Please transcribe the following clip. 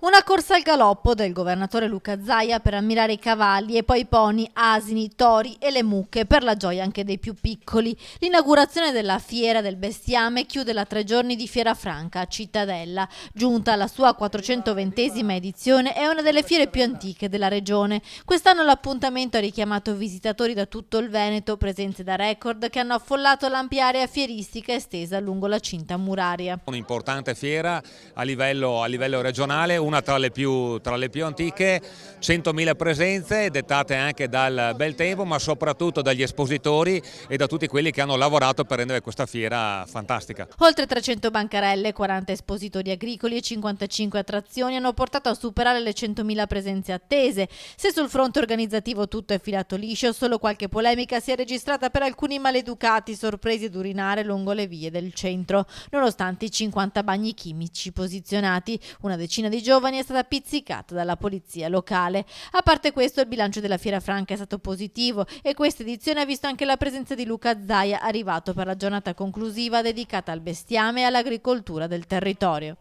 Una corsa al galoppo del governatore Luca Zaia per ammirare i cavalli e poi i pony, asini, tori e le mucche per la gioia anche dei più piccoli. L'inaugurazione della Fiera del Bestiame chiude la 3 giorni di Fiera Franca a Cittadella. Giunta alla sua 420esima edizione, è una delle fiere più antiche della regione. Quest'anno l'appuntamento ha richiamato visitatori da tutto il Veneto, presenze da record che hanno affollato l'ampia area fieristica estesa lungo la cinta muraria. Un'importante fiera a livello regionale, una tra le più antiche, 100.000 presenze dettate anche dal bel tempo, ma soprattutto dagli espositori e da tutti quelli che hanno lavorato per rendere questa fiera fantastica. Oltre 300 bancarelle, 40 espositori agricoli e 55 attrazioni hanno portato a superare le 100.000 presenze attese. Se sul fronte organizzativo tutto è filato liscio, solo qualche polemica si è registrata per alcuni maleducati sorpresi ad urinare lungo le vie del centro. Nonostante i 50 bagni chimici posizionati, una decina di giovani è stata pizzicata dalla polizia locale. A parte questo, il bilancio della Fiera Franca è stato positivo e questa edizione ha visto anche la presenza di Luca Zaia, arrivato per la giornata conclusiva dedicata al bestiame e all'agricoltura del territorio.